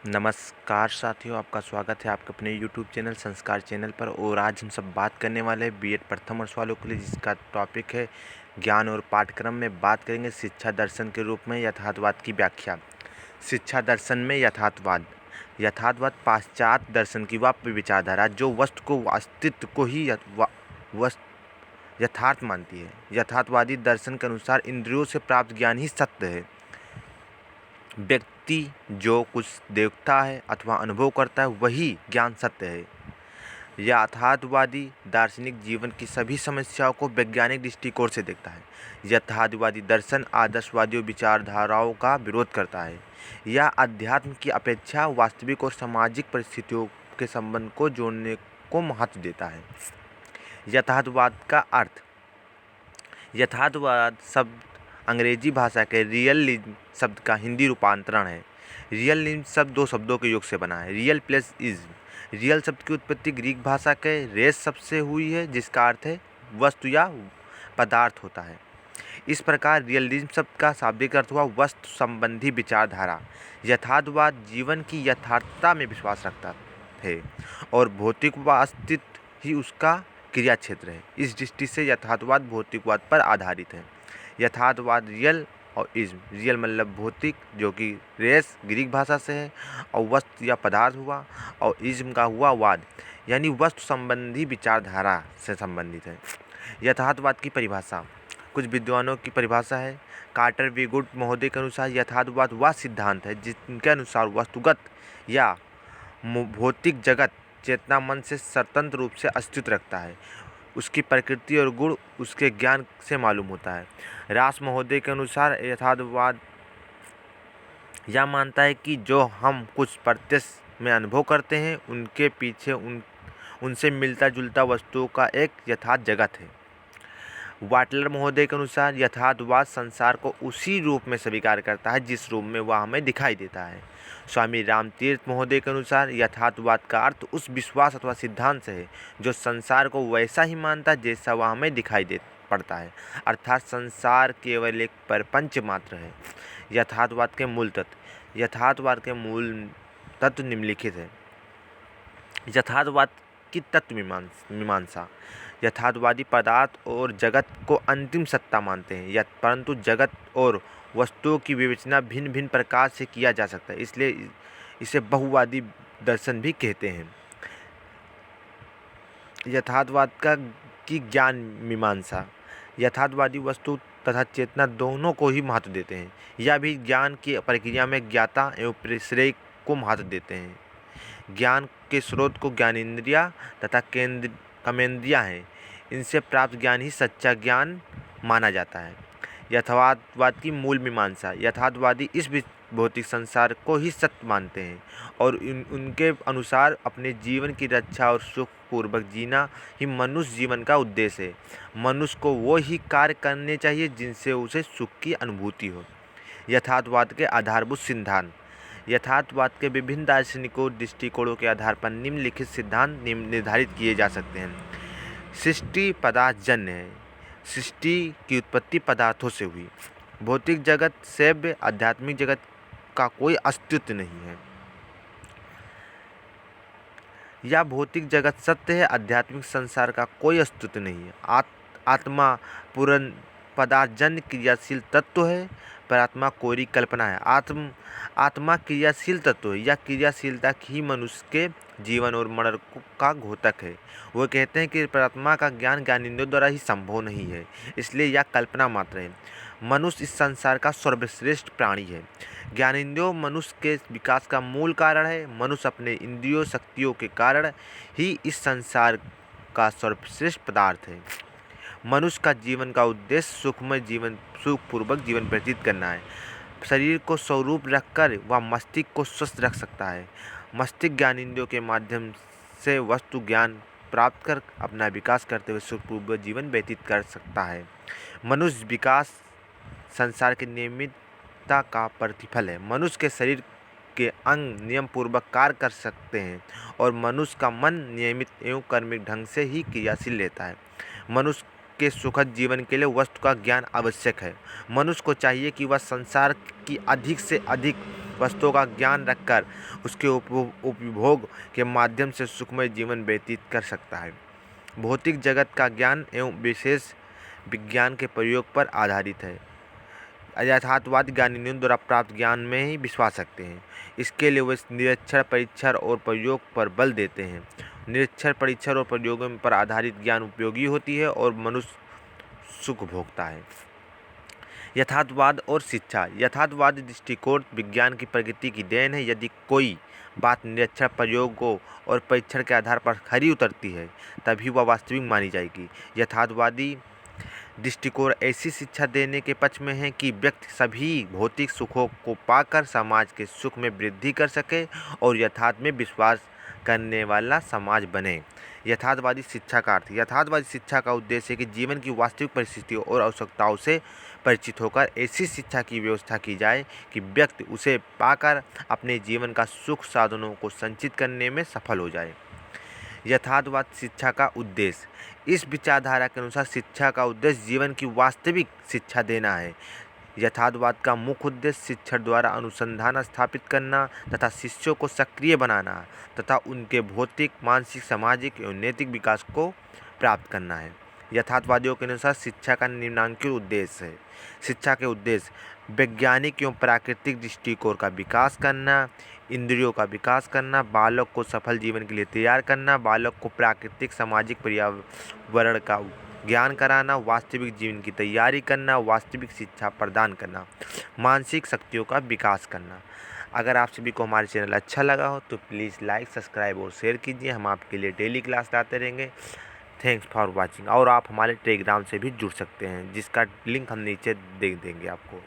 नमस्कार साथियों, आपका स्वागत है आपके अपने यूट्यूब चैनल संस्कार चैनल पर। और आज हम सब बात करने वाले हैं बीएड प्रथम वर्ष वालों के लिए, जिसका टॉपिक है ज्ञान। और पाठ्यक्रम में बात करेंगे शिक्षा दर्शन के रूप में यथार्थवाद की व्याख्या। शिक्षा दर्शन में यथार्थवाद पाश्चात्य दर्शन की वह विचारधारा जो वस्तु को अस्तित्व को ही यथार्थ मानती है। यथार्थवादी दर्शन के अनुसार इंद्रियों से प्राप्त ज्ञान ही सत्य है। व्यक्ति जो कुछ देखता है अथवा अनुभव करता है वही ज्ञान सत्य है। यथार्थवादी दार्शनिक जीवन की सभी समस्याओं को वैज्ञानिक दृष्टिकोण से देखता है। यथार्थवादी दर्शन आदर्शवादी विचारधाराओं का विरोध करता है। यह अध्यात्म की अपेक्षा वास्तविक और सामाजिक परिस्थितियों के संबंध को जोड़ने को महत्व देता है। यथार्थवाद का अर्थ। यथार्थवाद शब्द अंग्रेजी भाषा के रियलिज्म शब्द का हिंदी रूपांतरण है। रियलिज्म शब्द दो शब्दों के योग से बना है, रियल प्लस इज्म। रियल शब्द की उत्पत्ति ग्रीक भाषा के रेस शब्द से हुई है, जिसका अर्थ है वस्तु या पदार्थ होता है। इस प्रकार रियलिज्म शब्द का शाब्दिक अर्थ हुआ वस्तु संबंधी विचारधारा। यथार्थवाद जीवन की यथार्थता में विश्वास रखता है और भौतिक व अस्तित्व ही उसका क्रिया क्षेत्र है। इस दृष्टि से यथार्थवाद भौतिकवाद पर आधारित है। यथार्थवाद रियल और इज्म। रियल मतलब भौतिक, जो कि रेस ग्रीक भाषा से है, और वस्तु या पदार्थ हुआ, और इज्म का हुआ वाद, यानी वस्तु संबंधी विचारधारा से संबंधित है। यथार्थवाद की परिभाषा। कुछ विद्वानों की परिभाषा है। कार्टर वी गुड महोदय के अनुसार यथार्थवाद वह सिद्धांत है जिनके अनुसार वस्तुगत या भौतिक जगत चेतना मन से स्वतंत्र रूप से अस्तित्व रखता है। उसकी प्रकृति और गुण उसके ज्ञान से मालूम होता है। रास महोदय के अनुसार यथार्थवाद यह मानता है कि जो हम कुछ प्रत्यक्ष में अनुभव करते हैं उनके पीछे उनसे मिलता जुलता वस्तुओं का एक यथार्थ जगत है। वाटलर महोदय के अनुसार यथार्थवाद संसार को उसी रूप में स्वीकार करता है जिस रूप में वह हमें दिखाई देता है। स्वामी रामतीर्थ महोदय के अनुसार यथार्थवाद का अर्थ उस विश्वास अथवा सिद्धांत से है जो संसार को वैसा ही मानता है जैसा वह हमें दिखाई दे पड़ता है, अर्थात संसार केवल एक प्रपंच मात्र है। यथार्थवाद के मूल तत्व। यथार्थवाद के मूल तत्व निम्नलिखित है। यथार्थवाद की तत्व मीमांसा। यथार्थवादी पदार्थ और जगत को अंतिम सत्ता मानते हैं, परंतु जगत और वस्तुओं की विवेचना भिन्न भिन्न प्रकार से किया जा सकता है, इसलिए इसे बहुवादी दर्शन भी कहते हैं। यथार्थवाद की ज्ञान मीमांसा। यथार्थवादी वस्तु तथा चेतना दोनों को ही महत्व देते हैं। यह भी ज्ञान की प्रक्रिया में ज्ञाता एवं श्रेय को महत्व देते हैं। ज्ञान के स्रोत को ज्ञानेंद्रिया तथा कर्मेंद्रियाँ हैं। इनसे प्राप्त ज्ञान ही सच्चा ज्ञान माना जाता है। यथार्थवाद की मूल मीमांसा। यथार्थवादी इस भौतिक संसार को ही सत्य मानते हैं और उनके अनुसार अपने जीवन की रक्षा और सुखपूर्वक जीना ही मनुष्य जीवन का उद्देश्य है। मनुष्य को वो ही कार्य करने चाहिए जिनसे उसे सुख की अनुभूति हो। यथार्थवाद के आधारभूत सिद्धांत। यथार्थवाद के विभिन्न दार्शनिकों दृष्टिकोणों के आधार पर निम्नलिखित सिद्धांत निर्धारित किए जा सकते हैं। सृष्टि पदार्थजन्य है। सृष्टि की उत्पत्ति पदार्थों से हुई। भौतिक जगत सैव्य आध्यात्मिक जगत का कोई अस्तित्व नहीं है। या भौतिक जगत सत्य है, आध्यात्मिक संसार का कोई अस्तित्व नहीं है। आत्मा पूर्ण पदार्थजन्य क्रियाशील तत्व है, पर आत्मा कोरी कल्पना है। आत्मा क्रियाशील तत्व है। यह क्रियाशीलता ही मनुष्य के जीवन और मरण का घोतक है। वो कहते हैं कि परमात्मा का ज्ञान ज्ञानेंद्रियों द्वारा ही संभव नहीं है, इसलिए यह कल्पना मात्र है। मनुष्य इस संसार का सर्वश्रेष्ठ प्राणी है। ज्ञानेंद्रियों मनुष्य के विकास का मूल कारण है। मनुष्य अपने इंद्रियों शक्तियों के कारण ही इस संसार का सर्वश्रेष्ठ पदार्थ है। मनुष्य का जीवन का उद्देश्य सुखपूर्वक जीवन व्यतीत करना है। शरीर को स्वरूप रखकर वह मस्तिष्क को स्वस्थ रख सकता है। मस्तिष्क ज्ञानेंद्रियों के माध्यम से वस्तु ज्ञान प्राप्त कर अपना विकास करते हुए सुखपूर्वक जीवन व्यतीत कर सकता है। मनुष्य विकास संसार की नियमितता का प्रतिफल है। मनुष्य के शरीर के अंग नियम पूर्वक कार्य कर सकते हैं और मनुष्य का मन नियमित एवं कर्मिक ढंग से ही क्रियाशील रहता है। मनुष्य के सुखद जीवन के लिए वस्तु का ज्ञान आवश्यक है। मनुष्य को चाहिए कि वह संसार की अधिक से अधिक वस्तुओं का ज्ञान रखकर उसके उपभोग के माध्यम से सुखमय जीवन व्यतीत कर सकता है। भौतिक जगत का ज्ञान एवं विशेष विज्ञान के प्रयोग पर आधारित है। यथार्थवादी ज्ञानियों द्वारा प्राप्त ज्ञान में ही विश्वास रखते हैं। इसके लिए वे निरीक्षण, परीक्षण और प्रयोग पर बल देते हैं। निरीक्षण, परीक्षण और प्रयोगों पर आधारित ज्ञान उपयोगी होती है और मनुष्य सुख भोगता है। यथार्थवाद और शिक्षा। यथार्थवादी दृष्टिकोण विज्ञान की प्रगति की देन है। यदि कोई बात निरीक्षण, प्रयोगों और परीक्षण के आधार पर खरी उतरती है तभी वह वास्तविक मानी जाएगी। यथार्थवादी दृष्टिकोण ऐसी शिक्षा देने के पक्ष में है कि व्यक्ति सभी भौतिक सुखों को पाकर समाज के सुख में वृद्धि कर सके और यथार्थ में विश्वास करने वाला समाज बने। यथार्थवादी शिक्षा का अर्थ। यथार्थवादी शिक्षा का उद्देश्य है कि जीवन की वास्तविक परिस्थितियों और आवश्यकताओं से परिचित होकर ऐसी शिक्षा की व्यवस्था की जाए कि व्यक्ति उसे पाकर अपने जीवन का सुख साधनों को संचित करने में सफल हो जाए। यथार्थवाद शिक्षा का उद्देश्य। इस विचारधारा के अनुसार शिक्षा का उद्देश्य जीवन की वास्तविक शिक्षा देना है। यथार्थवाद का मुख्य उद्देश्य शिक्षण द्वारा अनुसंधान स्थापित करना तथा शिष्यों को सक्रिय बनाना तथा उनके भौतिक, मानसिक, सामाजिक एवं नैतिक विकास को प्राप्त करना है। यथार्थवादियों के अनुसार शिक्षा का निम्नलिखित उद्देश्य है। शिक्षा के उद्देश्य वैज्ञानिक एवं प्राकृतिक दृष्टिकोण का विकास करना, इंद्रियों का विकास करना, बालक को सफल जीवन के लिए तैयार करना, बालक को प्राकृतिक, सामाजिक पर्यावरण का ज्ञान कराना, वास्तविक जीवन की तैयारी करना, वास्तविक शिक्षा प्रदान करना, मानसिक शक्तियों का विकास करना। अगर आप सभी को हमारे चैनल अच्छा लगा हो तो प्लीज़ लाइक, सब्सक्राइब और शेयर कीजिए। हम आपके लिए डेली क्लास लाते रहेंगे। Thanks for watching. और आप हमारे टेलीग्राम से भी जुड़ सकते हैं जिसका लिंक हम नीचे दे देंगे आपको।